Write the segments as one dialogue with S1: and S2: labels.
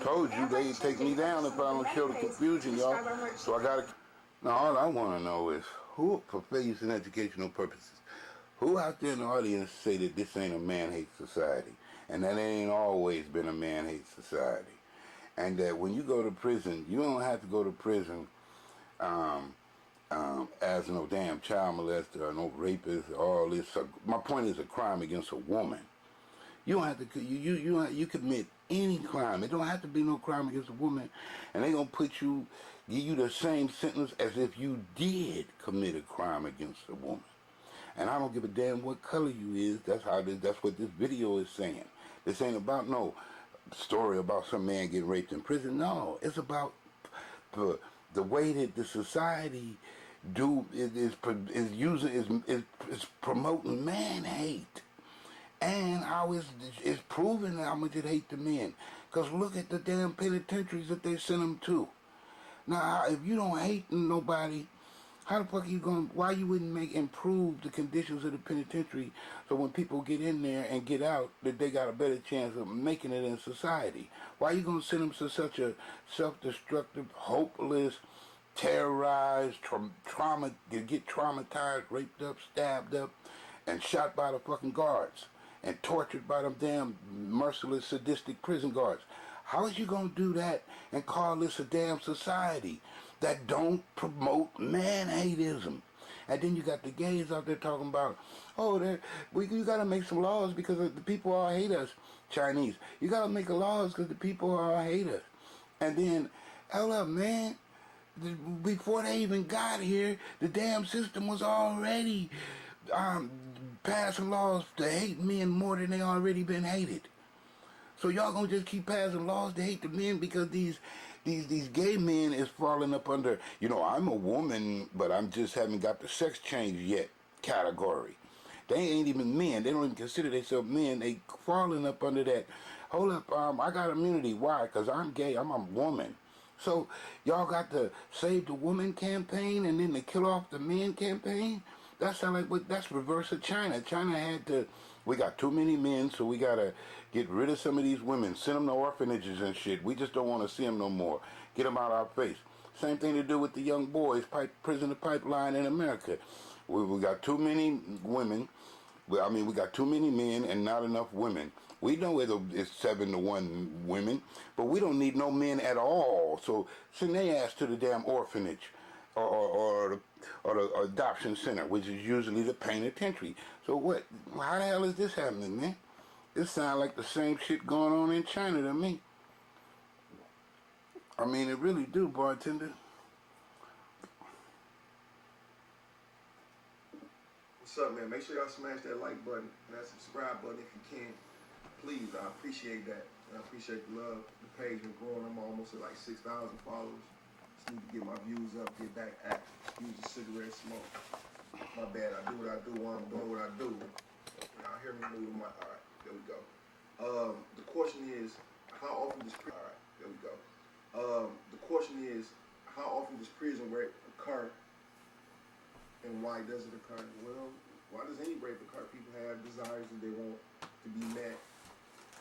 S1: Told you they'd take me down if I don't show the confusion, y'all. So I gotta. Now all I want to know is who, for faith and educational purposes, who out there in the audience say that this ain't a man-hate society, and that it ain't always been a man-hate society, and that when you go to prison, you don't have to go to prison as no damn child molester or no rapist or all this. My point is a crime against a woman. You don't have to. You commit any crime. It don't have to be no crime against a woman, and they gonna give you the same sentence as if you did commit a crime against a woman. And I don't give a damn what color you is. That's what this video is saying. This ain't about no story about some man getting raped in prison. No, it's about the way that the society is promoting man hate. And how it's proven how much it hate the men. Because look at the damn penitentiaries that they send them to. Now, if you don't hate nobody, how the fuck are you going? Why you wouldn't improve the conditions of the penitentiary so when people get in there and get out, that they got a better chance of making it in society? Why are you going to send them to such a self-destructive, hopeless, terrorized, get traumatized, raped up, stabbed up, and shot by the fucking guards? And tortured by them damn merciless, sadistic prison guards. How is you gonna do that and call this a damn society that don't promote man-hateism? And then you got the gays out there talking about, oh, you gotta make some laws because the people all hate us, Chinese. You gotta make laws because the people all hate us. And then, hell up, man. Before they even got here, the damn system was already passing laws to hate men more than they already been hated. So y'all gonna just keep passing laws to hate the men because these gay men is falling up under, I'm a woman, but I'm just haven't got the sex change yet category. They ain't even men. They don't even consider themselves men. They falling up under that. Hold up, I got immunity. Why? Because I'm gay. I'm a woman. So y'all got the Save the Woman campaign and then the Kill Off the Men campaign? That sounds like that's reverse of China. China we got too many men, so we gotta get rid of some of these women, send them to orphanages and shit. We just don't want to see them no more. Get them out our face. Same thing to do with the young boys, prisoner pipeline in America. We got too many women. We got too many men and not enough women. We know it's 7-1 women, but we don't need no men at all. So send their ass to the damn orphanage or the adoption center, which is usually the penitentiary. So what? How the hell is this happening, man? This sounds like the same shit going on in China to me. It really do, bartender.
S2: What's up, man? Make sure y'all smash that like button and that subscribe button if you can. Please, I appreciate that. And I appreciate the love. The page been growing. I'm almost at like 6,000 followers. Just need to get my views up, get back active. Excuse the cigarette smoke. My bad. I do what I do while I'm doing what I do. Y'all hear me moving my... All right, there we go. The question is, how often does... All right, there we go. The question is, how often does prison rape occur? And why does it occur? Well, why does any rape occur? People have desires that they want to be met.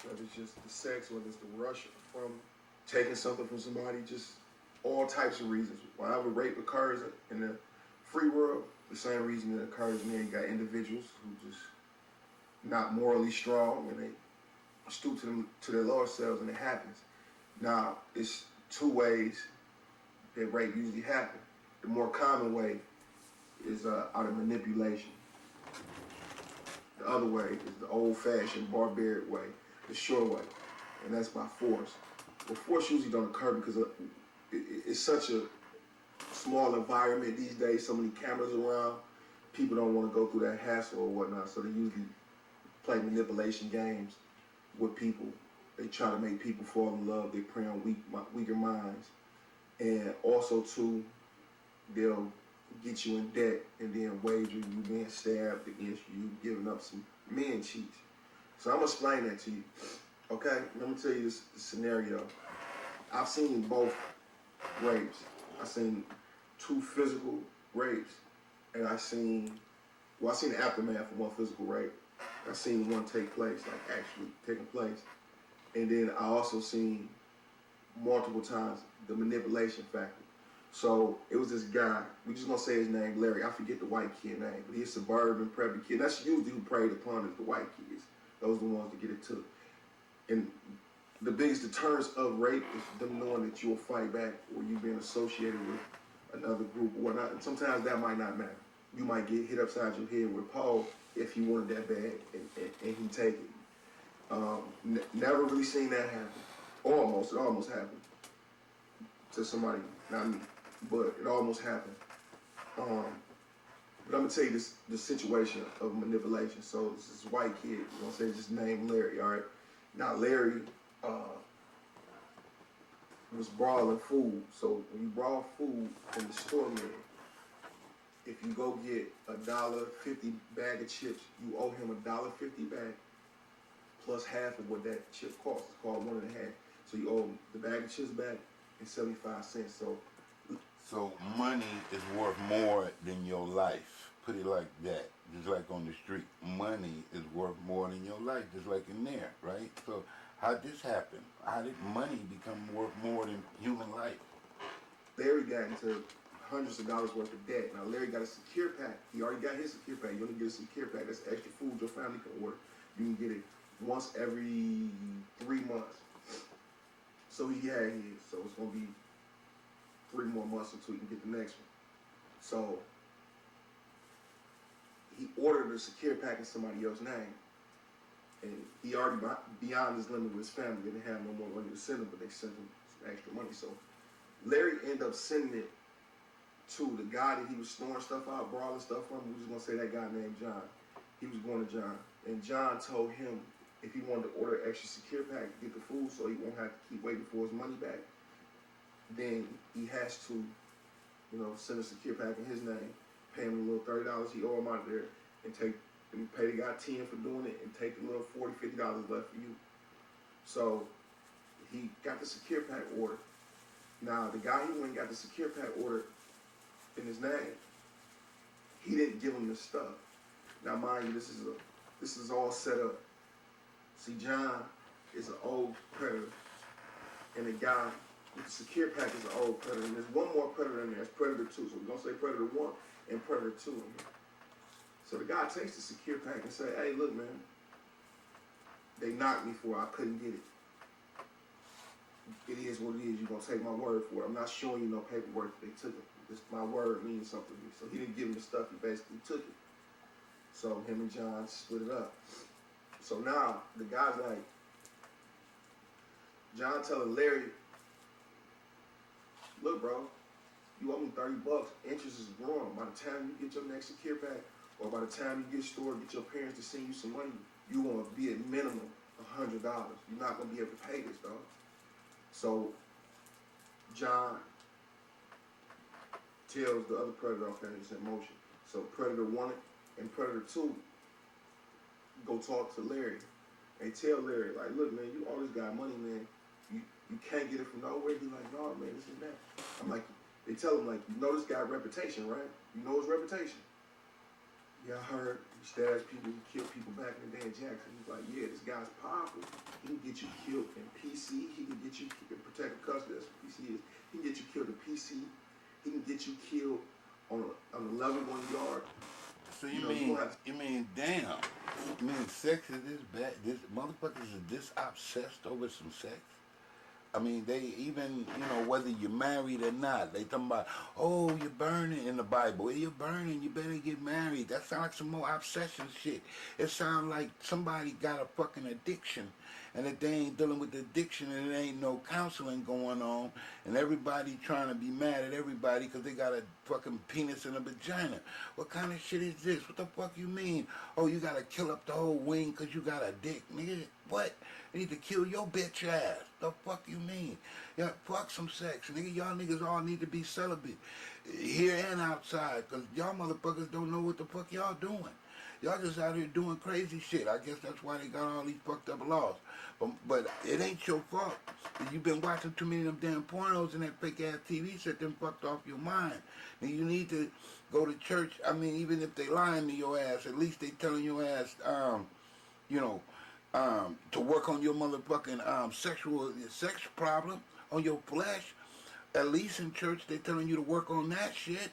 S2: Whether it's just the sex, whether it's the rush from taking something from somebody, just all types of reasons. Whenever rape occurs in the free world, the same reason it occurs when you got individuals who just not morally strong and they stoop to their lower selves and it happens. Now, it's two ways that rape usually happens. The more common way is out of manipulation. The other way is the old-fashioned, barbaric way, the sure way, and that's by force. Well, force usually don't occur because it's such a small environment these days, so many cameras around, people don't want to go through that hassle or whatnot, so they usually play manipulation games with people. They try to make people fall in love, they prey on weaker minds, and also too, they'll get you in debt and then wager you being stabbed against you giving up some men cheats. So I'm gonna explain that to you. Okay, let me tell you this scenario. I've seen both rapes. I've seen two physical rapes, and I've seen the aftermath of one physical rape. I've seen one take place, like actually taking place, and then I also seen multiple times, the manipulation factor. So it was this guy. We just gonna say his name, Larry. I forget the white kid name, but he's a suburban preppy kid. That's usually who preyed upon is the white kids. Those are the ones that get it took. And the biggest deterrence of rape is them knowing that you'll fight back or you being associated with another group or whatnot. And sometimes that might not matter. You might get hit upside your head with Paul if he wanted that bad and he take it. Never really seen that happen. It almost happened to somebody, not me, but it almost happened. But I'm gonna tell you the situation of manipulation. So this white kid, you know, say just named Larry. All right, now Larry was brawling food. So when you brawl food in the store, man, if you go get $1.50 bag of chips, you owe him $1.50 bag plus half of what that chip costs. It's called 1.5. So you owe the bag of chips back and 75 cents.
S1: So money is worth more than your life. Put it like that. Just like on the street. Money is worth more than your life, just like in there, right? So how'd this happen? How did money become worth more than human life?
S2: Larry got into hundreds of dollars worth of debt. Now Larry got a secure pack. He already got his secure pack. You only get a secure pack. That's extra food your family can order. You can get it once every 3 months. So he had his. So it's gonna be 3 more months until he can get the next one. So he ordered a secure pack in somebody else's name. And he already beyond his limit with his family. They didn't have no more money to send him, but they sent him some extra money. So Larry ended up sending it to the guy that he was storing stuff out, brawling stuff from. We was gonna say that guy named John. He was going to John. And John told him if he wanted to order extra secure pack to get the food so he won't have to keep waiting for his money back, then he has to, you know, send a secure pack in his name, pay him a little $30 he owe him out there, and pay the guy 10 for doing it, and take the little $40, $50 left for you. So he got the secure pack order. Now the guy who went and got the secure pack order in his name, he didn't give him the stuff. Now mind you, this is all set up. See, John is an old predator, and the guy with the secure pack is an old predator. And there's one more predator in there. It's Predator 2. So we're going to say Predator 1 and Predator 2 in here. So the guy takes the secure pack and say, hey, look, man, they knocked me for it. I couldn't get it. It is what it is. You're going to take my word for it. I'm not showing you no paperwork that they took it. My word means something to me. So he didn't give him the stuff. He basically took it. So him and John split it up. So now the guy's like, John telling Larry, look, bro, you owe me $30. Interest is growing. By the time you get your next secure pack, or by the time you get stored, get your parents to send you some money, you want to be at minimum $100. You're not going to be able to pay this, dog. So John tells the other predator, okay, it's in motion. So Predator 1 and Predator 2 go talk to Larry. They tell Larry, like, look, man, you owe this guy money, man. You can't get it from nowhere. He's like, no, man, this and that. I'm like, they tell him, like, you know this guy's reputation, right? You know his reputation. Yeah, I heard he stabs people, he killed people back in the day in Jackson. He's like, yeah, this guy's powerful. He can get you killed in PC. He can get you in protective custody. That's what PC is. He can get you killed in PC. He can get you killed on a level 1 yard.
S1: So you mean, damn, you mean sex is this bad? This motherfuckers is this obsessed over some sex? I mean, they even, you know, whether you're married or not, they talking about, oh, you're burning in the Bible. Well, you're burning, you better get married. That sounds like some more obsession shit. It sounds like somebody got a fucking addiction, and if they ain't dealing with the addiction and there ain't no counseling going on, and everybody trying to be mad at everybody because they got a fucking penis and a vagina. What kind of shit is this? What the fuck you mean? Oh, you gotta kill up the whole wing because you got a dick, nigga? What? You need to kill your bitch ass. The fuck you mean? Yeah, fuck some sex, nigga. Y'all niggas all need to be celibate, here and outside, because y'all motherfuckers don't know what the fuck y'all doing. Y'all just out here doing crazy shit. I guess that's why they got all these fucked up laws. But it ain't your fault. You've been watching too many of them damn pornos and that fake ass TV set them fucked off your mind. Now you need to go to church. I mean, even if they lying to your ass, at least they telling your ass, you know, to work on your motherfucking sexual sex problem, on your flesh. At least in church, they telling you to work on that shit.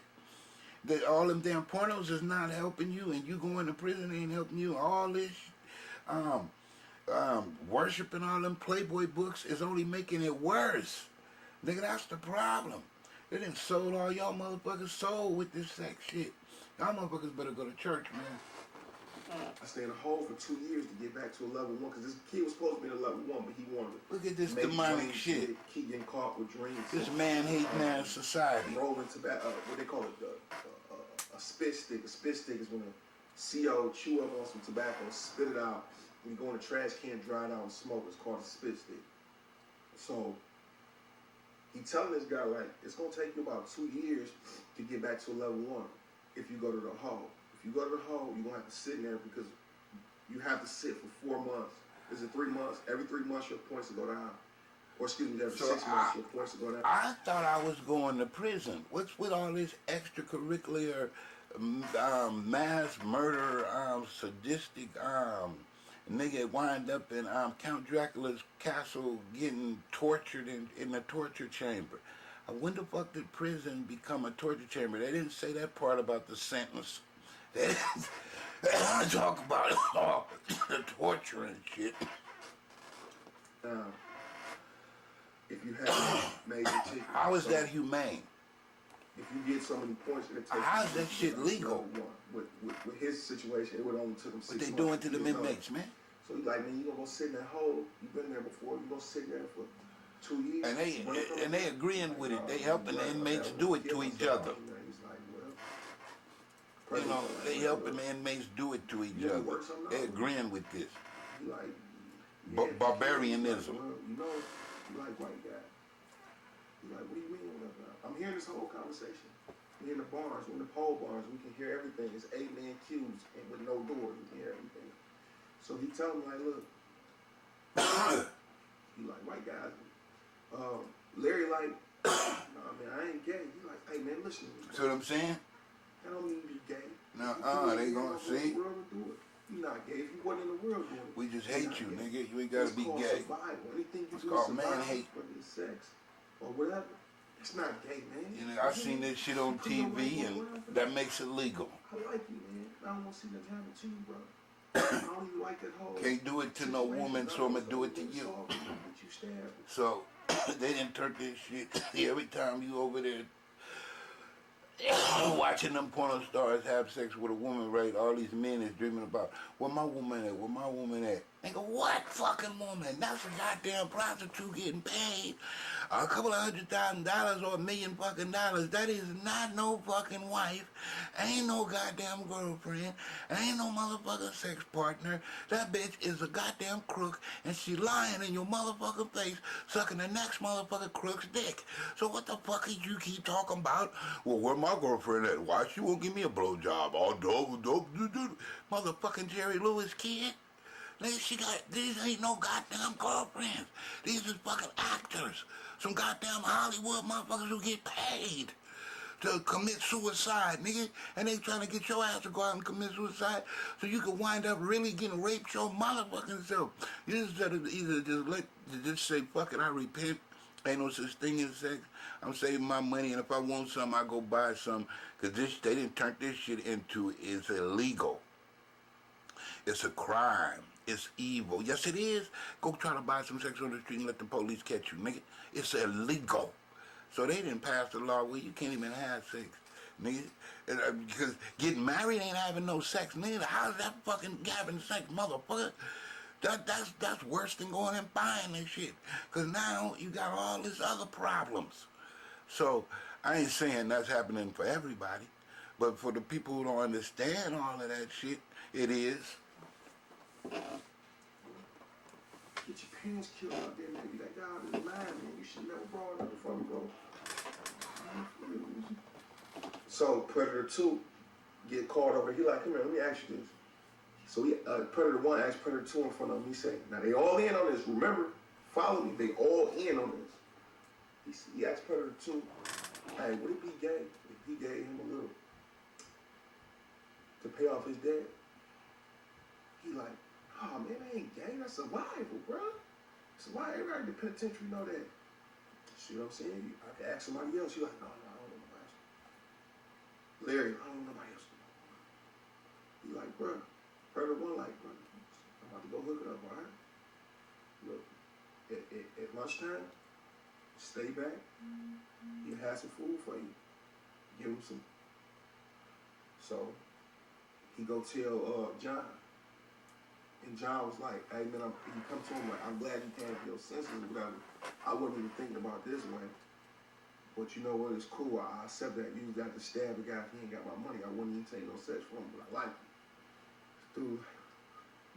S1: That all them damn pornos is not helping you, and you going to prison ain't helping you. All this, um, worshiping all them Playboy books is only making it worse. Nigga, that's the problem. They done sold all y'all motherfuckers soul with this sex shit. Y'all motherfuckers better go to church, man.
S2: I stayed in a hole for 2 years to get back to a level 1 because this kid was supposed to be a level 1, but he wanted to
S1: Look at this
S2: make
S1: demonic
S2: dreams,
S1: shit.
S2: keep getting caught with dreams.
S1: This man-hating ass society.
S2: Rolling tobacco, what they call it, a spit stick. A spit stick is when a CO chew up on some tobacco, spit it out, and you go in the trash can, dry it out, and smoke. It's called a spit stick. So he telling this guy, like, it's gonna take you about 2 years to get back to a level 1 if you go to the hole. If you go to the hole, you're gonna have to sit in there because you have to sit for 4 months. Is it 3 months? Every 3 months your points will go down. Or excuse me, every 6 months your points will go down.
S1: I thought I was going to prison. What's with all this extracurricular mass murder, sadistic nigga wind up in Count Dracula's castle getting tortured in the torture chamber? When the fuck did prison become a torture chamber? They didn't say that part about the sentence. They didn't talk about all the torture and shit.
S2: If you have major tickets,
S1: How is that humane?
S2: if you get so many points, it takes.
S1: How's that shit legal?
S2: With his situation, it would only took him 6
S1: What
S2: months.
S1: they doing to
S2: get
S1: them
S2: it done.
S1: inmates, man?
S2: So he's like, man, you gonna go sit in that hole? You've been there before. You gonna sit there for 2 years?
S1: And they agreeing with it. They helping the inmates do it to each other.
S2: He's like, well,
S1: You know, they helping the inmates do it to each other. They agreeing with this.
S2: He like, yeah,
S1: Barbarianism.
S2: well, you know, you like white guy. He's like, what do you mean? I'm hearing this whole conversation. We in the barns, we're in the pole barns, we can hear everything. It's 8-man cubes and with no doors, we can hear everything. So he tell me like, look, he like, white guys. Larry like, nah man, I ain't gay. He like, hey man, listen.
S1: See what I'm saying?
S2: That don't mean you gay.
S1: They gonna see.
S2: The world will do it. You not gay. If you wasn't in the world doing it.
S1: We just hate you, nigga. You ain't gotta be gay.
S2: Survival. Anything you
S1: It's
S2: do
S1: called
S2: survival,
S1: man hate.
S2: whether it's sex or whatever. It's not gay, man.
S1: You know, I seen this shit on TV, and that makes it legal.
S2: I like you, man. I don't want to see nothing happen to you, bro. I don't even like that whole.
S1: Can't do it to no woman, so I'm gonna do it to you. So they didn't turn this shit. Every time you over there watching them porno stars have sex with a woman, right? All these men is dreaming about, where my woman at? Where my woman at? Nigga, what fucking woman? That's a goddamn prostitute getting paid a couple of $100,000 or $1 million fucking dollars. That is not no fucking wife. Ain't no goddamn girlfriend. Ain't no motherfucking sex partner. That bitch is a goddamn crook, and she lying in your motherfucking face, sucking the next motherfucking crook's dick. So what the fuck is you keep talking about? Well, where my girlfriend at? Why she won't give me a blowjob? All dope. Motherfucking Jerry Lewis kid. Nigga, these ain't no goddamn girlfriends. These is fucking actors. Some goddamn Hollywood motherfuckers who get paid to commit suicide, nigga. And they trying to get your ass to go out and commit suicide so you can wind up really getting raped your motherfucking self. You just gotta either just say, fuck it, I repent. Ain't no such thing as sex. I'm saving my money, and if I want some, I go buy some. Because they didn't turn this shit into, it's illegal. It's a crime. It's evil. Yes, it is. Go try to buy some sex on the street and let the police catch you, nigga. It's illegal. So they didn't pass the law where you can't even have sex, nigga. Because getting married ain't having no sex, nigga. How's that fucking having sex, motherfucker? That's worse than going and buying this shit. Because now you got all these other problems. So I ain't saying that's happening for everybody. But for the people who don't understand all of that shit, it is.
S2: Get your parents killed out there, maybe that guy out in the line, man. You should never brought it up before me, bro. So Predator 2 get caught over. He like, come here, let me ask you this. So Predator 1 asked Predator 2 in front of him. He said, now they all in on this. Remember, follow me. They all in on this. He asked Predator 2, hey, would it be gay if he gave him a little to pay off his debt? He like, Oh man, that ain't gang, that's survival, bro. Survival. Everybody in the penitentiary know that. See what I'm saying? I can ask somebody else. You're like, no, I don't know nobody else. Larry, I don't know nobody else. You like, bro, Predator One, like, bro, I'm about to go hook it up, all right? Look, at lunchtime, stay back. He'll have some food for you. Give him some. So he go tell John, and John was like, hey man, he come to him like, I'm glad you came to your senses or whatever. I wasn't even thinking about this way. But you know what, it's cool. I accept that. You got to stab a guy if he ain't got my money. I wouldn't even take no sex from him, but I like it. Dude,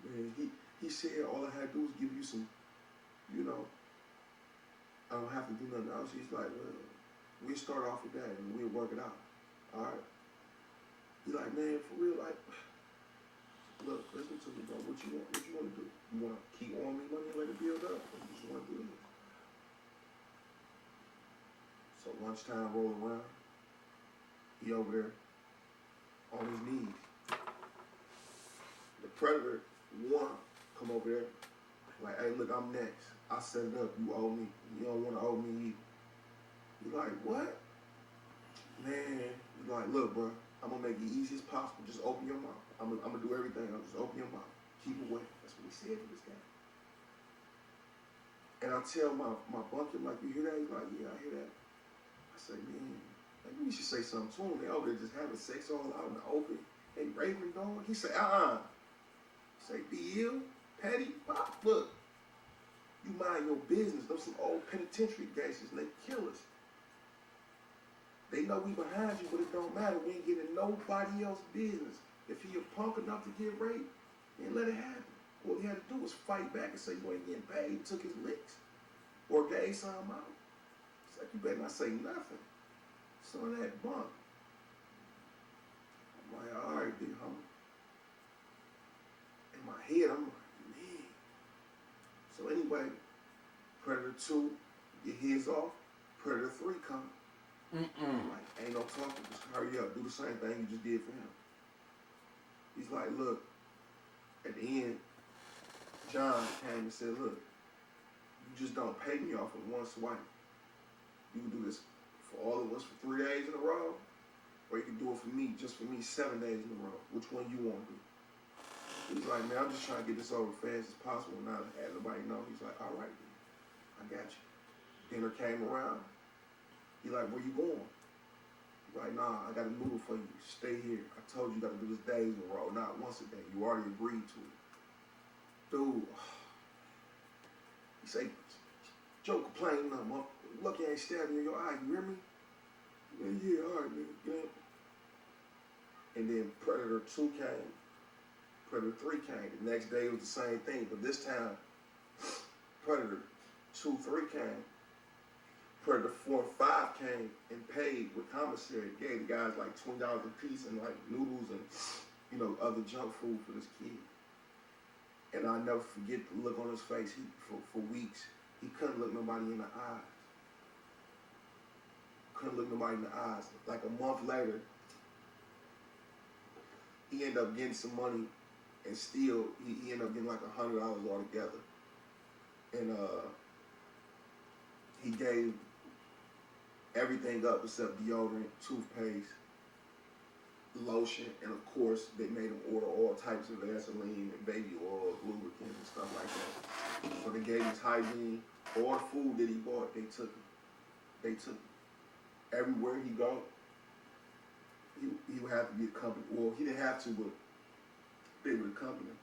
S2: man, he said all I had to do was give you some, you know, I don't have to do nothing else. He's like, well, we'll start off with that and we'll work it out. All right? He like, man, for real, like, look, listen to me, bro. What you want? What you want to do? You want to keep owing me money and let it build up? Or you just want to do this? So lunchtime roll around. He over there on his knees. The Predator One come over there. Like, hey, look, I'm next. I set it up. You owe me. You don't want to owe me either. You like, what? Man, you like, look, bro. I'm going to make it easy as possible. Just open your mouth. I'm going to do everything. I'll just open your mouth. Keep away. That's what he said to this guy. And I tell my bunkie, I'm like, you hear that? He's like, yeah, I hear that. I say, man, maybe we should say something to him. They over there just having sex all out in the open. They raping, dog. He say, He say, be ill, petty, pop. Look, you mind your business. Those some old penitentiary gangsters, and they kill us. They know we behind you, but it don't matter. We ain't getting nobody else's business. If he a punk enough to get raped, then let it happen. All he had to do was fight back and say you ain't getting paid. He took his licks. Or gave something out. It's like, you better not say nothing. Some of that bunk. I'm like, all right, big homie. In my head, I'm like, man. So anyway, Predator 2, get his off. Predator 3 come. Like, ain't no talking, just hurry up, do the same thing you just did for him. He's like, look, at the end, John came and said, look, you just don't pay me off in one swipe. You can do this for all of us for 3 days in a row, or you can do it for me, just for me, 7 days in a row. Which one you want to do? He's like, man, I'm just trying to get this over as fast as possible, and not have nobody know. He's like, all right, then. I got you. Dinner came around. He like, where you going? He's like, nah, I got a noodle for you. Stay here. I told you got to do this days in a row, not once a day. You already agreed to it. Dude, he say, Joe complaining nothing. Look, you ain't stabbing in your eye. You hear me? Yeah, all right, man. Yeah. And then Predator 2 came. Predator 3 came. The next day it was the same thing, but this time Predator 2, 3 came. Predator 4 and 5 came and paid with commissary. Gave the guys like $20 a piece and like noodles and, you know, other junk food for this kid. And I'll never forget the look on his face. For weeks, he couldn't look nobody in the eyes. Couldn't look nobody in the eyes. Like a month later, he ended up getting some money, and still he ended up getting like $100 altogether. And he gave everything up except deodorant, toothpaste, lotion, and of course they made him order all types of Vaseline and baby oil, lubricant, and stuff like that. So they gave his hygiene, all the food that he bought, they took it. They took it. Everywhere he go, he would have to be accompanied. Well, he didn't have to, but they would accompany him,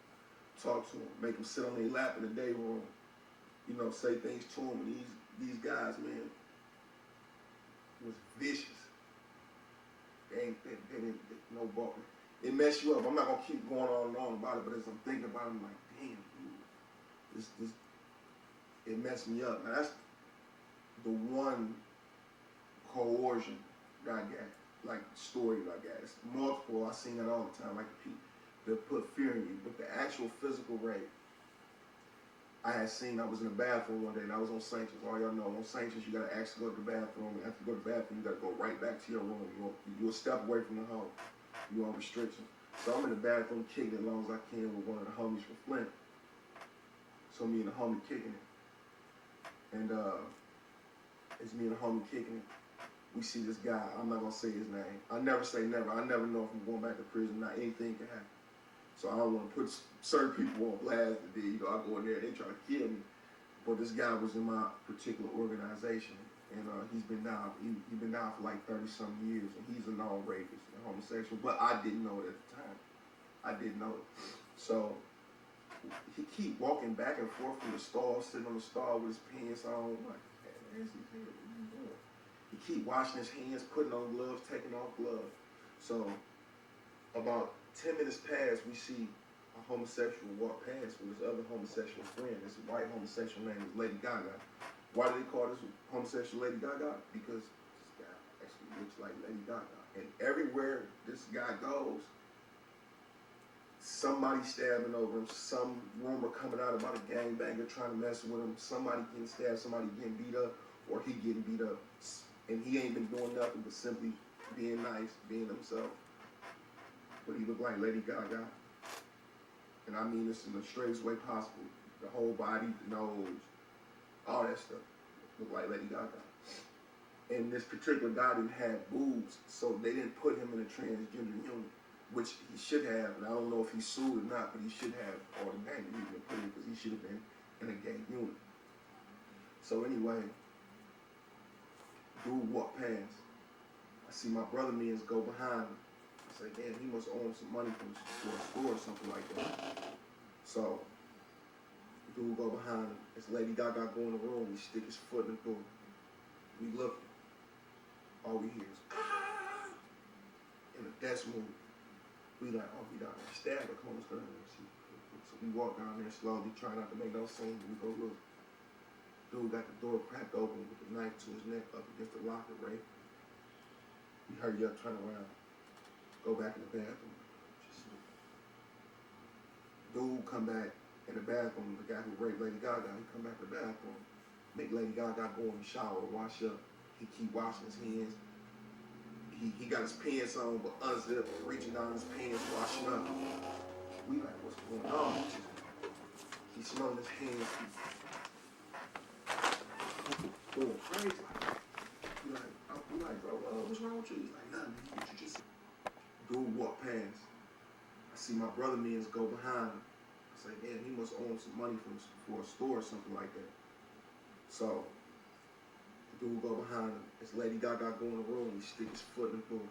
S2: talk to him, make him sit on their lap in the day room, you know, say things to him. And these guys, man, was vicious. They didn't no ball. It messed you up. I'm not gonna keep going on and on about it, but as I'm thinking about it, I'm like, damn, dude, this it messed me up. Now that's the one coercion that I got, like story that I got. It's multiple. I seen that all the time, like they put fear in you, but the actual physical rape. I had seen, I was in the bathroom one day, and I was on sanctions. All y'all know, on sanctions, you gotta actually go to the bathroom. And after you go to the bathroom, you gotta go right back to your room. You'll step away from the home. You're on restriction. So I'm in the bathroom kicking as long as I can with one of the homies from Flint. So me and the homie kicking it. And it's me and the homie kicking it. We see this guy, I'm not gonna say his name. I never say never. I never know if I'm going back to prison. Not anything can happen. So I don't want to put certain people on blast. That you know, I go in there, they try to kill me. But this guy was in my particular organization, and he's been down. He's been down for like 30-some years, and he's a known rapist and homosexual. But I didn't know it at the time. I didn't know it. So he keep walking back and forth from the stall, sitting on the stall with his pants on. I'm like, man, where's he here? What are you doing? He keep washing his hands, putting on gloves, taking off gloves. So about 10 minutes pass, we see a homosexual walk past with his other homosexual friend. This white homosexual name is Lady Gaga. Why do they call this homosexual Lady Gaga? Because this guy actually looks like Lady Gaga. And everywhere this guy goes, somebody stabbing over him, some rumor coming out about a gangbanger trying to mess with him, somebody getting stabbed, somebody getting beat up, or he getting beat up. And he ain't been doing nothing but simply being nice, being himself. But he looked like Lady Gaga. And I mean this in the straightest way possible. The whole body, the nose, all that stuff looked like Lady Gaga. And this particular guy didn't have boobs, so they didn't put him in a transgender unit, which he should have. And I don't know if he sued or not, but he should have all the gang that he been put in, because he should have been in a gay unit. So anyway, dude walked past. I see my brother Mans go behind him. I say, damn, he must owe him some money for a store or something like that. So, dude go behind him. As Lady Gaga go in the room, he stick his foot in the door. We look. All we hear is, ah! In a death movie. We like, oh, we down there. Stab her. Come on, let's go down there and see. So we walk down there slowly, try not to make no scene. We go look. Dude got the door cracked open with the knife to his neck up against the locker, right? We hurry up, turn around, go back in the bathroom. Dude come back in the bathroom, the guy who raped Lady Gaga, he come back in the bathroom, make Lady Gaga go in the shower, wash up. He keep washing his hands. He got his pants on, but unzipped, reaching down his pants, washing up. We like, what's going on? He smelling his hands. Going crazy. We like, bro, what's wrong with you? He's like, nothing, man. What you just said? Dude walk past. I see my brother Mans go behind him. I say, damn, he must owe him some money for a store or something like that. So the dude go behind him. As Lady Gaga go in the room, he stick his foot in the door.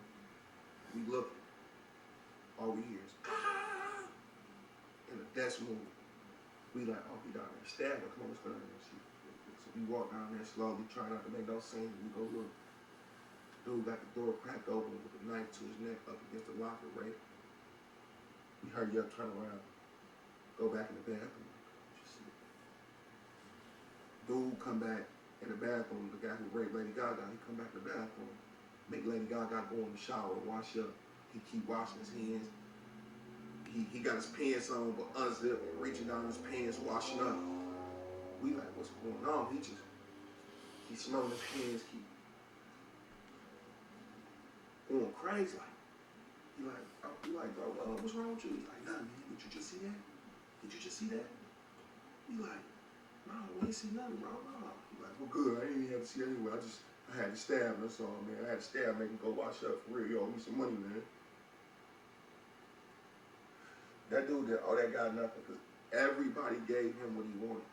S2: We look. All we hear is, ah! In a death movie. We like, oh, he down there. Stab her. Come on, let's go down there and see. So we walk down there slowly, try not to make no scene. We go look. Dude got the door cracked open with a knife to his neck up against the locker, right? We hurry up, turn around, go back in the bathroom. Dude come back in the bathroom, the guy who raped Lady Gaga, he come back in the bathroom, make Lady Gaga go in the shower, wash up. He keep washing his hands. He got his pants on, but unzipped, reaching down his pants, washing up. We like, what's going on? He smelling his hands, keep going crazy. We like, bro, what's wrong with you? He's like, nothing, man. Did you just see that? Did you just see that? We like, no, we ain't see nothing, bro. No. He like, well, good. I didn't even have to see it anyway. I had to stab him. That's all, man. I had to stab him, make him go wash up for real. You owe me some money, man. That dude did all that got nothing, because everybody gave him what he wanted.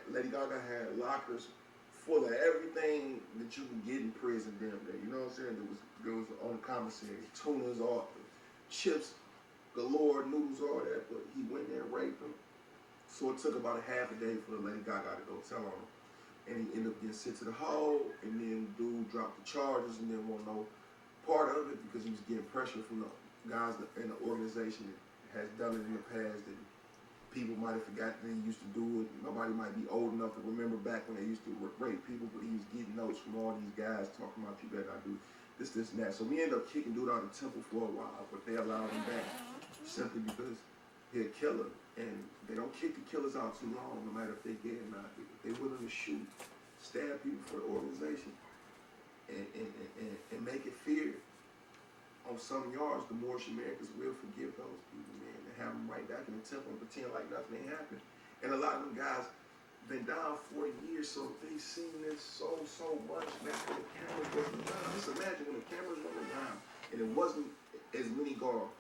S2: Lady Gaga had lockers full of everything that you can get in prison damn day. You know what I'm saying? There was on the commissary, tunas, all chips galore, noodles, all that, but he went there and raped him. So it took about a half a day for Lady Gaga to go tell on him. And he ended up getting sent to the hole, and then the dude dropped the charges and didn't want no part of it because he was getting pressure from the guys in the organization that has done it in the past, that people might have forgotten they used to do it. Nobody might be old enough to remember back when they used to rape people, but he was getting notes from all these guys talking about people that I do this, and that. So we ended up kicking dude out of the temple for a while, but they allowed him back simply because he's a killer. And they don't kick the killers out too long, no matter if they're gay or not. They're willing to shoot, stab people for the organization, and make it feared. On some yards, the Moorish Americans will forgive those people, man, and have them right back in the temple and pretend like nothing ain't happened. And a lot of them guys been down 40 years, so they seen this so much back when the cameras wasn't around. Just imagine when the cameras weren't around and it wasn't as many guards.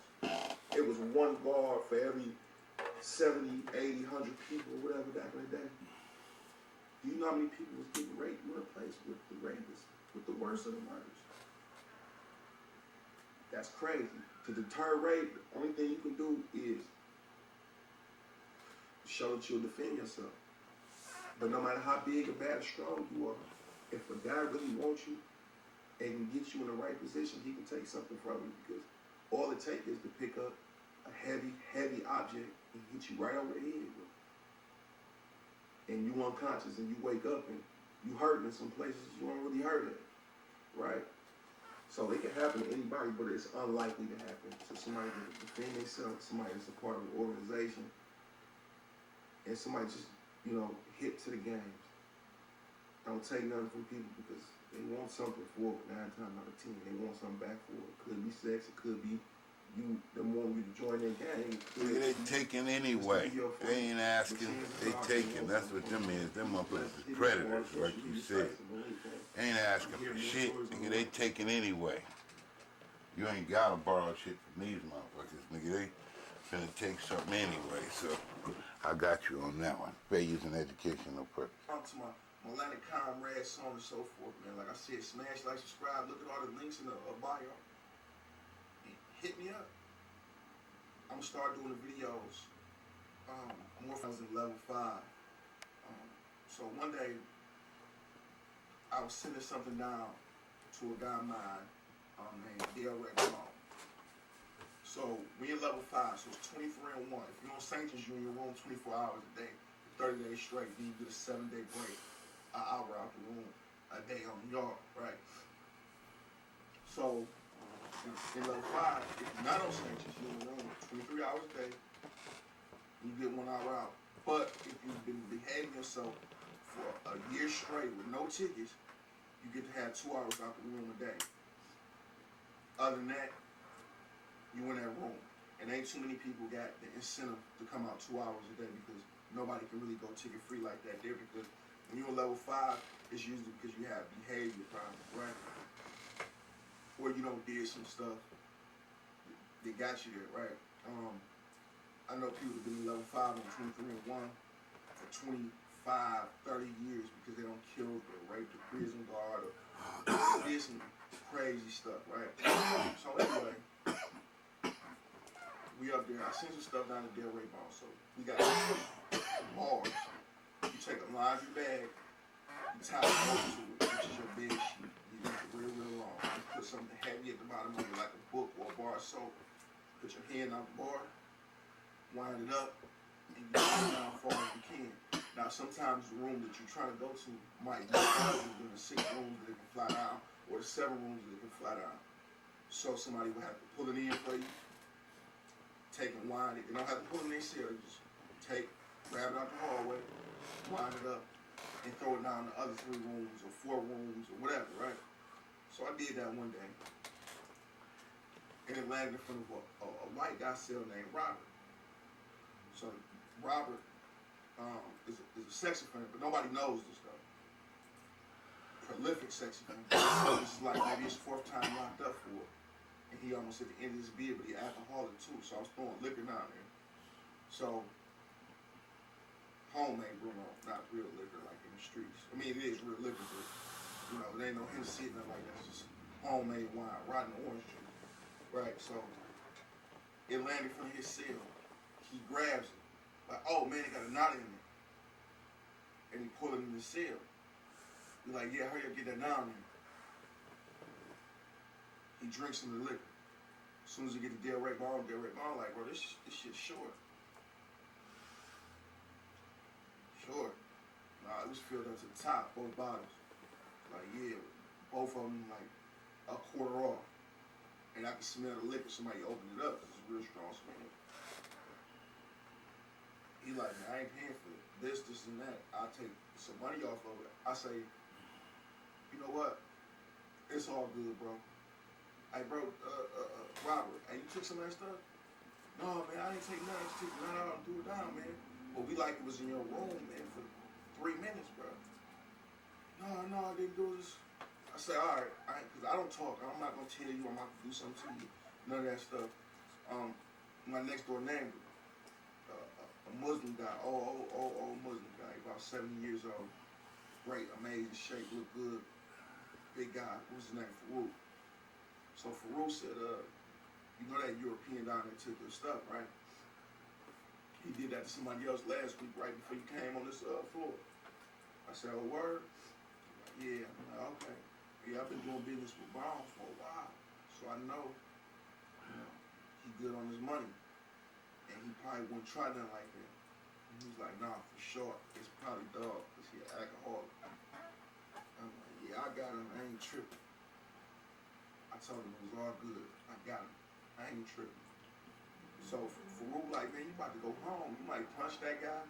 S2: It was one guard for every 70, 80, 100 people, whatever back in the day. Do you know how many people was getting raped in a place with the rapists, with the worst of the murders? That's crazy. To deter rape, the only thing you can do is show that you'll defend yourself. But no matter how big or bad or strong you are, if a guy really wants you and can get you in the right position, he can take something from you, because all it takes is to pick up a heavy object and hit you right over the head. And you unconscious and you wake up and you hurt in some places you don't really hurt at, right? So it can happen to anybody, but it's unlikely to happen to somebody that defend themselves, somebody that's a part of an organization, and somebody just, you know, hip to the games. Don't take nothing from people because they want something for it 9 times out of 10. They want something back for it. It could be sex, it could be you, them wanting you to join their gang.
S1: They taking anyway. They ain't asking, they taking. That's what them is. Them motherfuckers is predators, like you said. They ain't asking for shit, nigga. They taking anyway. You ain't gotta borrow shit from these motherfuckers, nigga. They finna take something anyway, so I got you on that one. Fair use and educational purpose.
S2: To my Atlantic comrades, so on and so forth, man. Like I said, smash, like, subscribe. Look at all the links in the bio. Hit me up. I'm gonna start doing the videos. More when I was in level 5. So one day, I was sending something down to a guy of mine named REHABILITATE. So we in level 5, so it's 23 and 1. If you're on sanctions, you're in your room 24 hours a day, 30 days straight. Then you get a 7-day break, an hour out the room, a day on the yard, right? So in level 5, if you're not on sanctions, you're in the room 23 hours a day, and you get 1 hour out. But if you've been behaving yourself for a year straight with no tickets, you get to have 2 hours out the room a day. Other than that, you in that room. And ain't too many people got the incentive to come out 2 hours a day, because nobody can really go ticket free like that there, because when you're in level 5, it's usually because you have behavior problems, right? Or you don't did some stuff that got you there, right? I know people have been in level 5 on 23 and 1 for 25, 30 years because they don't kill or rape the prison guard or did some crazy stuff, right? So anyway, we up there. I sent some stuff down to Delray Ball. So we got bars. You take a laundry bag, you tie a rope to it, which is your bed sheet. You make it real long. You put something heavy at the bottom of it, like a book or a bar of soap. Put your hand on the bar, wind it up, and you get it down as far as you can. Now, sometimes the room that you're trying to go to might be larger than the 6 rooms that it can fly down, or the 7 rooms that it can fly down. So somebody will have to pull it in for you, take and wind it. They don't have to pull it in themselves. Just grab it out the hallway, wind it up, and throw it down the other 3 rooms or 4 rooms or whatever, right? So I did that one day. And it landed in front of a white guy cell named Robert. So Robert is a sex offender, but nobody knows this though. Prolific sex offender. This is like maybe his 4th time locked up for it. And he almost at the end of his bid, but he alcoholic too. So I was throwing liquor down there. So homemade Bruno, not real liquor like in the streets. I mean, it is real liquor, but you know, it ain't no Hennessy, nothing like that. It's just homemade wine, rotten orange juice. Right, so it landed in front of his cell. He grabs it. Like, oh man, it got a knot in it. And he pulled it in the cell. He's like, yeah, hurry up, get that down there. He drinks some of the liquor. As soon as he get to Delray Ball, like, bro, this shit's short. Short. Nah, it was filled up to the top, both bottles. Like, yeah, both of them like a quarter off. And I can smell the liquor. Somebody opened it up. It's a real strong smell. He like, man, I ain't paying for this, and that. I'll take some money off of it. I say, you know what? It's all good, bro. Hey, bro, Robert, hey, you took some of that stuff? No, man, I didn't take nothing. I just took it out and threw it down, man. But we like it was in your room, man, for 3 minutes, bro. No, I didn't do this. I said, all right, because I don't talk. I'm not going to tell you I'm about to do something to you. None of that stuff. My next door neighbor, a Muslim guy, old Muslim guy, about 70 years old. Great, amazing shape, look good. Big guy. What was his name? Farouk. So Farouk said, you know that European down there took your stuff, right? He did that to somebody else last week, right before you came on this floor. I said, oh, word? Yeah, I'm like, okay. Yeah, I've been doing business with Brown for a while, so I know, he good on his money. And he probably wouldn't try nothing like that. And he's like, nah, for sure. It's probably dog, because he's an alcoholic. I'm like, yeah, I got him. I ain't tripping. I told him it was all good. I got him. I ain't tripping. So Farouk like, man, you about to go home. You might punch that guy.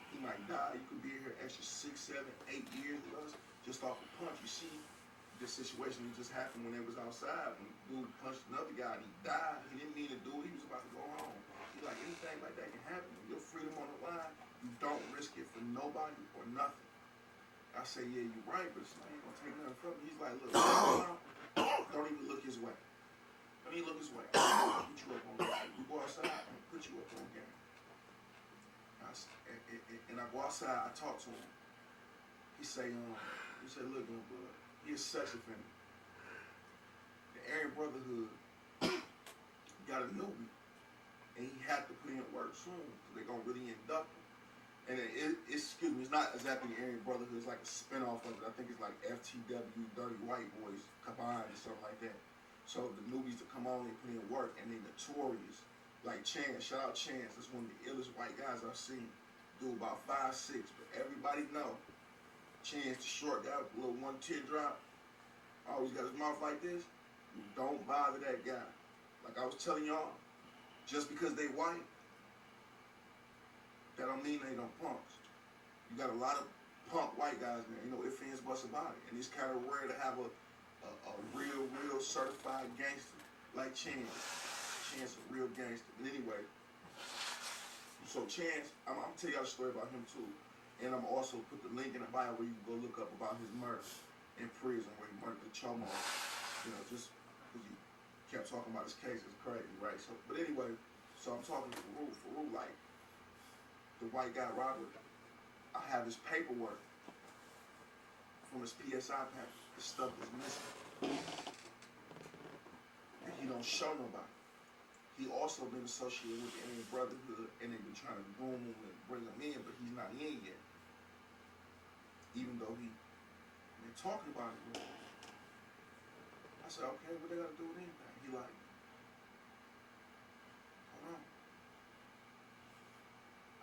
S2: He might die. You could be here extra 6, 7, 8 years with us just off a punch. You see, this situation that just happened when they was outside. When dude punched another guy and he died. He didn't mean to do it. He was about to go home. He like, anything like that can happen. When your freedom on the line, you don't risk it for nobody or nothing. I say, yeah, you're right, but somebody ain't gonna take nothing from me. He's like, look, don't even look his way. Don't even look his way. I'm gonna put you up on game. You go outside, I'm gonna put you up on game. And I go outside, I talk to him. He say, look, bud, he a sex offender. The Aryan Brotherhood got a newbie, and he had to put in work soon, because they're gonna really induct him. And it's not exactly the Aryan Brotherhood, it's like a spinoff of it. I think it's like FTW, Dirty White Boys combined or something like that. So the newbies that come on, they put in work, and they notorious. Like Chance, shout out Chance, that's one of the illest white guys I've seen. Dude about 5'6", but everybody know Chance, the short guy with a little one teardrop, always got his mouth like this. You don't bother that guy. Like I was telling y'all, just because they white, that don't mean they don't punks. You got a lot of punk white guys, man. You know, ifs, ands, buts about it. And it's kind of rare to have a real certified gangster like Chance. Chance a real gangster. But anyway, so Chance, I'm gonna tell y'all a story about him too. And I'm also put the link in the bio where you can go look up about his murder in prison, where he murdered the Chomo. You know, just because you kept talking about his case, it's crazy, right? So, but anyway, so I'm talking to Farouk like, the white guy Robert, I have his paperwork from his PSI package. The stuff is missing. And he don't show nobody. He also been associated with the Aryan Brotherhood, and they've been trying to groom him and bring him in, but he's not in yet. Even though they're talking about it. I said, okay, what they gotta do with anything? He like, hold on.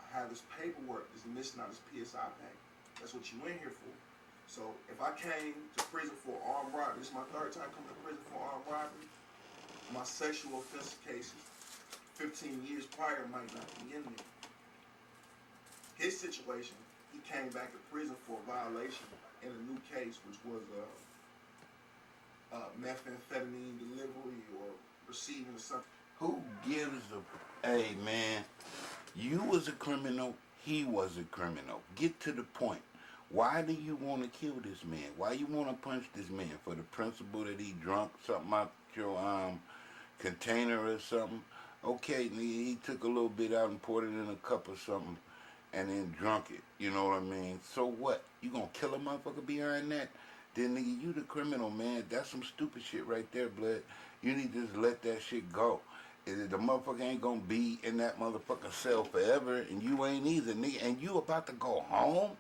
S2: I have his paperwork that's missing out his PSI pack. That's what you in here for. So if I came to prison for armed robbery, this is my 3rd time coming to prison for armed robbery. My sexual offense cases 15 years prior might not be in there. His situation, he came back to prison for a violation in a new case, which was methamphetamine delivery or receiving or something.
S1: Who gives a... Hey, man, you was a criminal, he was a criminal. Get to the point. Why do you want to kill this man? Why you want to punch this man? For the principle that he drunk something out your container or something? Okay, he took a little bit out and poured it in a cup or something and then drunk it. You know what I mean? So what? You gonna kill a motherfucker behind that? Then nigga, you the criminal, man. That's some stupid shit right there, blood. You need to just let that shit go. The motherfucker ain't gonna be in that motherfucking cell forever, and you ain't either, nigga. And you about to go home,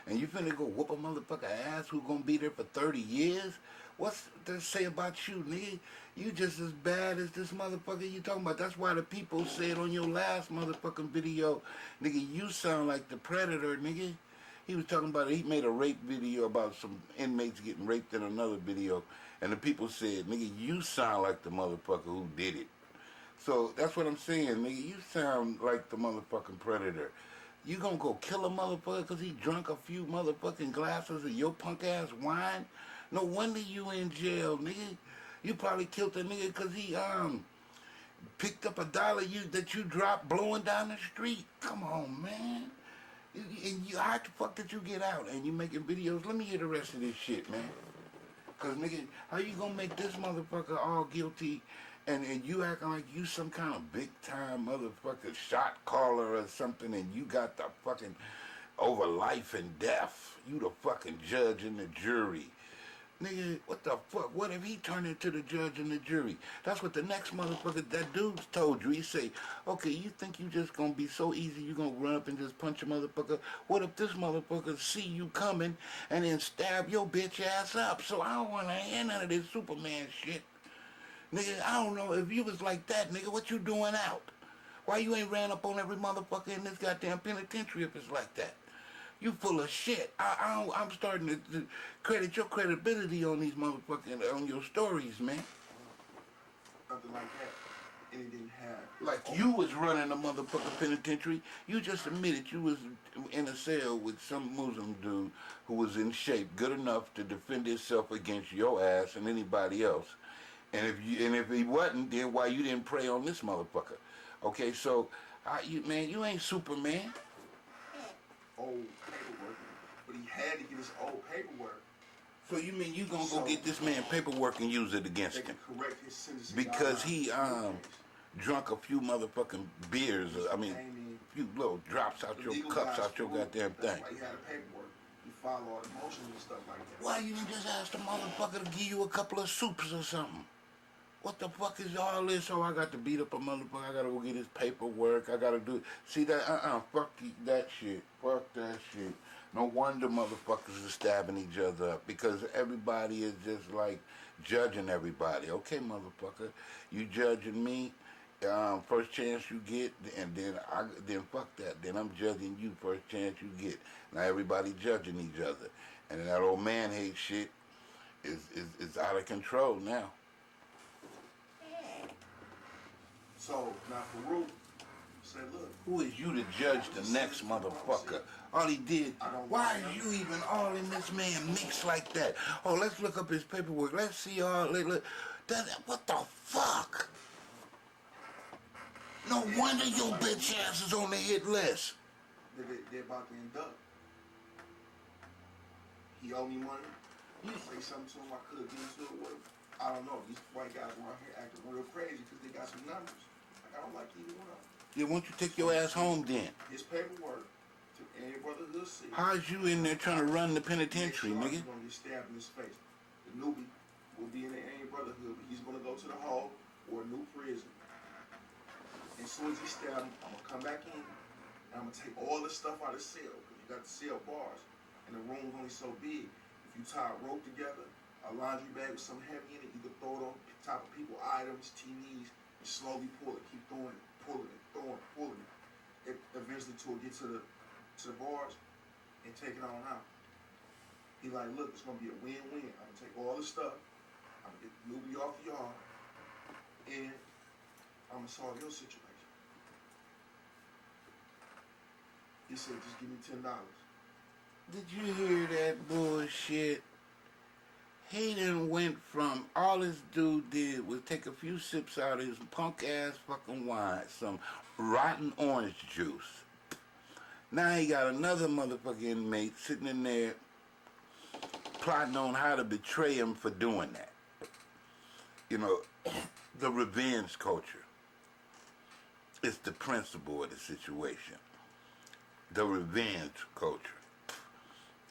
S1: and you finna go whoop a motherfucker ass who gonna be there for 30 years? What's to say about you, nigga? You just as bad as this motherfucker you talking about. That's why the people said on your last motherfucking video, nigga, you sound like the Predator, nigga. He was talking about, he made a rape video about some inmates getting raped in another video, and the people said, nigga, you sound like the motherfucker who did it. So that's what I'm saying, nigga. You sound like the motherfucking Predator. You gonna go kill a motherfucker because he drunk a few motherfucking glasses of your punk ass wine? No wonder you in jail, nigga. You probably killed the nigga because he picked up $1 that you dropped blowing down the street. Come on, man. And you, how the fuck did you get out? And you making videos? Let me hear the rest of this shit, man. Cause nigga, how you gonna make this motherfucker all guilty and you acting like you some kind of big time motherfucker shot caller or something and you got the fucking over life and death. You the fucking judge and the jury. Nigga, what the fuck? What if he turned into the judge and the jury? That's what the next motherfucker, that dude's told you. He say, okay, you think you just gonna be so easy, you gonna run up and just punch a motherfucker? What if this motherfucker see you coming and then stab your bitch ass up? So I don't wanna hear none of this Superman shit. Nigga, I don't know, if you was like that, nigga, what you doing out? Why you ain't ran up on every motherfucker in this goddamn penitentiary if it's like that? You full of shit. I'm starting to credit your credibility on these motherfucking, on your stories, man.
S2: Something like that. And it didn't have.
S1: Like you was running a motherfucking penitentiary. You just admitted you was in a cell with some Muslim dude who was in shape good enough to defend himself against your ass and anybody else. And if he wasn't, then why you didn't prey on this motherfucker? Okay, so you ain't Superman.
S2: Old paperwork, but he had to get his old paperwork.
S1: So you mean you gonna go get this man paperwork and use it against him?
S2: Correct his sentencing
S1: because he drunk a few motherfucking beers. I mean, a few little drops out your cups out your goddamn thing.
S2: That's why he had a paperwork. He followed all the motions and stuff like that.
S1: Why you didn't just ask the motherfucker to give you a couple of soups or something? What the fuck is all this? Oh, I got to beat up a motherfucker. I gotta go get his paperwork. I gotta do. See that? Fuck that shit. Fuck that shit. No wonder motherfuckers are stabbing each other up because everybody is just like judging everybody. Okay, motherfucker, you judging me. First chance you get, and then fuck that. Then I'm judging you first chance you get. Now everybody judging each other, and that old man hate shit is out of control now.
S2: So now Farouk said, look.
S1: Who is you to judge the next motherfucker? All he did, why is you even all in this man mix like that? Oh, let's look up his paperwork. Let's see all, look. What the fuck? No wonder your bitch ass is on the hit list.
S2: They're about to induct. He owe me money. You say something to him, I could have been to it with him. I don't know. These white guys around here acting real crazy because they got some numbers. Like, I don't like either one of them.
S1: Yeah, why don't you take your ass home then?
S2: His paperwork to any brotherhood see.
S1: How's you in there trying to run the penitentiary, nigga?
S2: He's going to get stabbed in his face. The newbie will be in the any brotherhood, but he's going to go to the hall or a new prison. And as soon as he stabbed him, I'm going to come back in and I'm going to take all the stuff out of the cell because you got the cell bars and the room's only so big. If you tie a rope together, a laundry bag with something heavy in it, you can throw it on top of people's items, TVs, and slowly pull it. Keep throwing it, pulling it, pulling it. Eventually till it gets to the bars and take it on out. He like, look, it's gonna be a win-win. I'm gonna take all the stuff, I'm gonna get the newbie off the yard, and I'm gonna solve your situation. He said, just give me $10.
S1: Did you hear that bullshit? He done went from, all this dude did was take a few sips out of his punk ass fucking wine, some rotten orange juice. Now he got another motherfucking inmate sitting in there plotting on how to betray him for doing that. You know, the revenge culture. It's the principle of the situation. The revenge culture.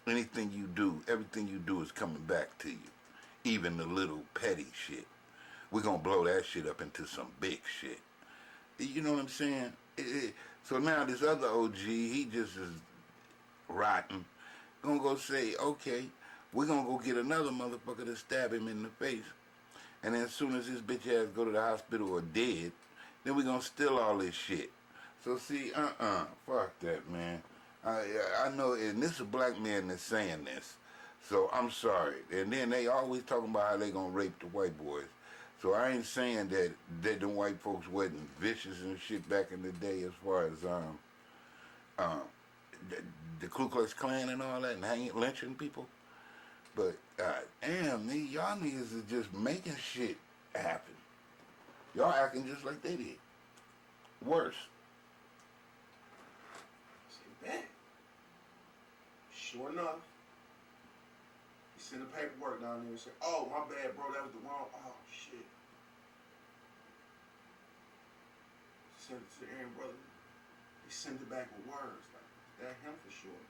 S1: Anything you do, everything you do is coming back to you. Even the little petty shit. We're gonna blow that shit up into some big shit. You know what I'm saying? So now this other OG, he just is rotten. Gonna go say, okay, we're gonna go get another motherfucker to stab him in the face. And then as soon as this bitch ass go to the hospital or dead, then we're gonna steal all this shit. So see, fuck that, man. I know, and this is a black man that's saying this, so I'm sorry. And then they always talking about how they gonna rape the white boys. So I ain't saying that the white folks wasn't vicious and shit back in the day as far as the Ku Klux Klan and all that and lynching people. But damn, y'all niggas is just making shit happen. Y'all acting just like they did. Worse.
S2: I said, man. Sure enough, he sent the paperwork down there and said, oh, my bad, bro, that was the wrong, oh, shit. Sent it to Aaron brother. They sent it back with words. Like, that him for sure.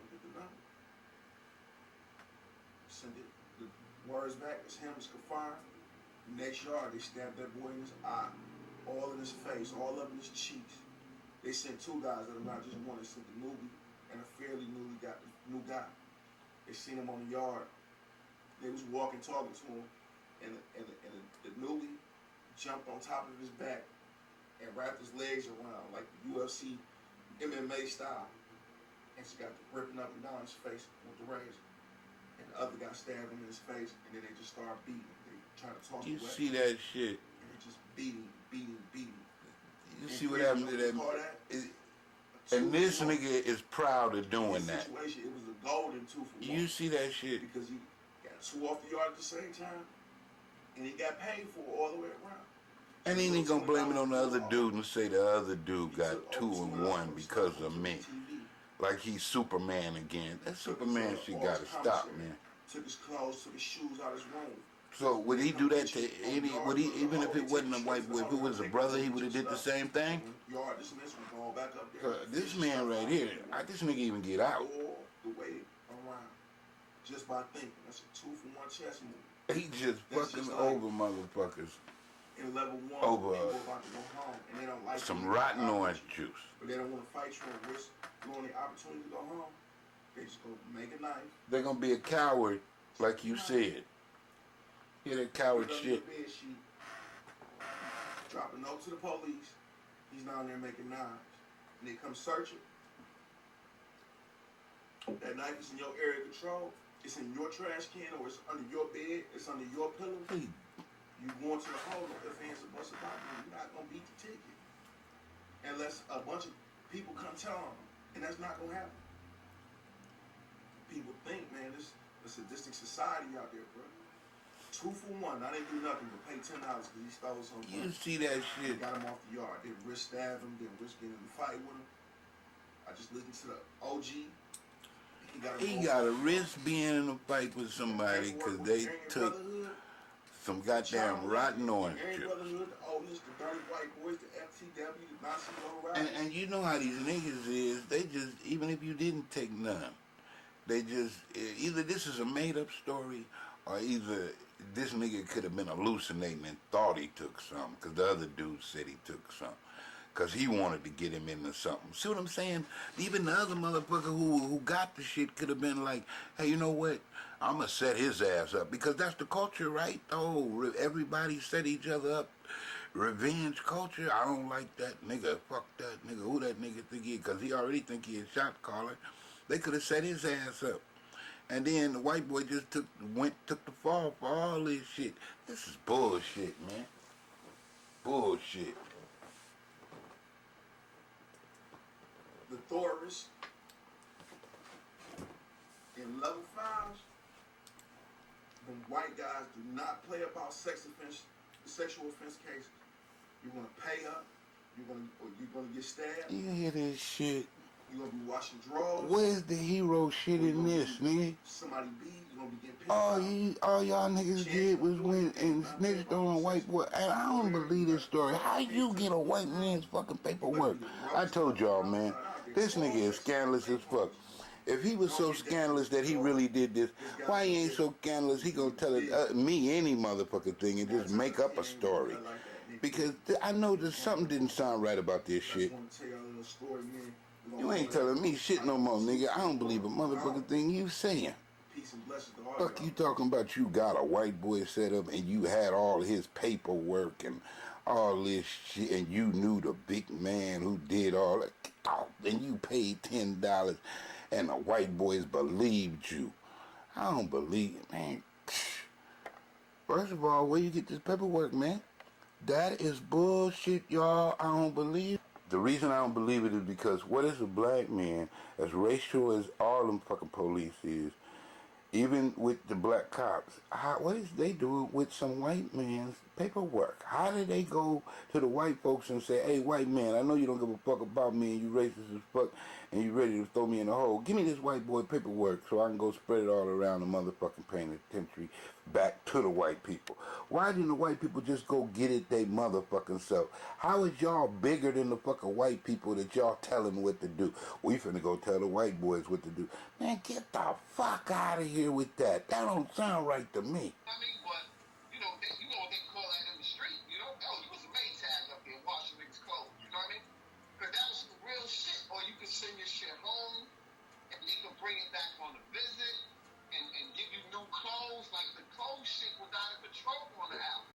S2: Look at the number. Send it, the words back, it's him, it's confirmed. Next yard, they stabbed that boy in his eye, all in his face, all up in his cheeks. They sent two guys that are not just one. They sent the newbie and a fairly new guy. They seen him on the yard. They was walking, talking to him, and the newbie jumped on top of his back and wrapped his legs around like the UFC MMA style. And she got the ripping up and down his face with the razor. And the other guy stabbed him in his face, and then they just started beating. They tried to toss
S1: You
S2: the
S1: see that shit?
S2: And they just beating.
S1: You see what happened to that? And this nigga is proud of doing that.
S2: Situation, it was a golden 2 for 1.
S1: You see that shit?
S2: Because he got 2 off the yard at the same time, and he got paid for it all the way around.
S1: And he ain't gonna blame it on the other dude and say the other dude got 2 and 1 because of me. Like he's Superman again. That Superman shit gotta stop, man.
S2: Took his clothes, took his shoes out of his room.
S1: So would he do that to any? Would he, even if it wasn't a white boy, if it was a brother, he would have did the same thing? This man right here, this nigga even get out.
S2: All the way around, just by thinking. That's a 2 for 1 chess move.
S1: He just fucking over motherfuckers.
S2: In level 1,
S1: over
S2: they about to go home, and they don't like
S1: some rotten orange juice.
S2: But they don't want to fight you and risk blowing the opportunity to go home. They just go make a knife.
S1: They're gonna be a coward, like you said. Hear that coward shit.
S2: Drop a note to the police. He's down there making knives. And they come search it. That knife is in your area of control. It's in your trash can, or it's under your bed. It's under your pillow.
S1: Hey.
S2: You going to the hole if hands are busted about you. You're not gonna beat the ticket unless a bunch of people come tell them, and that's not gonna happen. People think, man, this a sadistic society out there, bro. 2 for 1. I didn't do nothing but pay $10 because he stole something.
S1: You see that shit?
S2: Got him off the yard. Didn't risk stab him. Didn't risk getting in a fight with him. I just listened to the OG.
S1: He got a risk being in a fight with somebody because they took some goddamn rotten orange juice. And you know how these niggas is, they just, even if you didn't take none, they just, either this is a made up story or either this nigga could have been hallucinating and thought he took something because the other dude said he took something. Because he wanted to get him into something. See what I'm saying? Even the other motherfucker who got the shit could have been like, hey, you know what? I'm going to set his ass up. Because that's the culture, right? Oh, everybody set each other up. Revenge culture. I don't like that nigga. Fuck that nigga. Who that nigga think he is? Because he already think he a shot caller. They could have set his ass up. And then the white boy just took the fall for all this shit. This is bullshit, man. Bullshit.
S2: The Thoris in level 5s, when white guys do not play about sexual offense cases. You're gonna pay up. You're gonna get stabbed.
S1: You hear this shit?
S2: You're gonna be washing drawers.
S1: Where's the hero shit in this, nigga?
S2: Somebody beat. You're gonna be getting picked
S1: all y'all niggas did was went and snitched on a white boy. And I don't believe this story. How you get a white man's fucking paperwork? I told y'all, man. This nigga is scandalous as fuck. If he was so scandalous that he really did this, why he ain't so scandalous he gonna tell it, me any motherfucking thing and just make up a story? Because I know that something didn't sound right about this shit. You ain't telling me shit no more, nigga. I don't believe a motherfucking thing you saying. Fuck you talking about you got a white boy set up and you had all his paperwork and all this shit and you knew the big man who did all that. And you paid $10 and the white boys believed you. I don't believe it, man. First of all, where you get this paperwork, man? That is bullshit, y'all. I don't believe it. The reason I don't believe it is because what is a black man, as racial as all them fucking police is, even with the black cops, what is they doing with some white man's Paperwork. How did they go to the white folks and say, hey, white man, I know you don't give a fuck about me and you racist as fuck and you ready to throw me in the hole. Give me this white boy paperwork so I can go spread it all around the motherfucking penitentiary back to the white people. Why didn't the white people just go get it they motherfucking self? How is y'all bigger than the fucking white people that y'all telling what to do? We finna go tell the white boys what to do. Man, get the fuck out of here with that. That don't sound right to me.
S3: I mean, but you know what they call that in the street. You know, oh, you was a maid tag up there washing niggas' clothes. You know what I mean? Because that was some real shit. Or you could send your shit home, and they could bring it back on a visit and give you new clothes. Like the clothes shit was out of control on the house.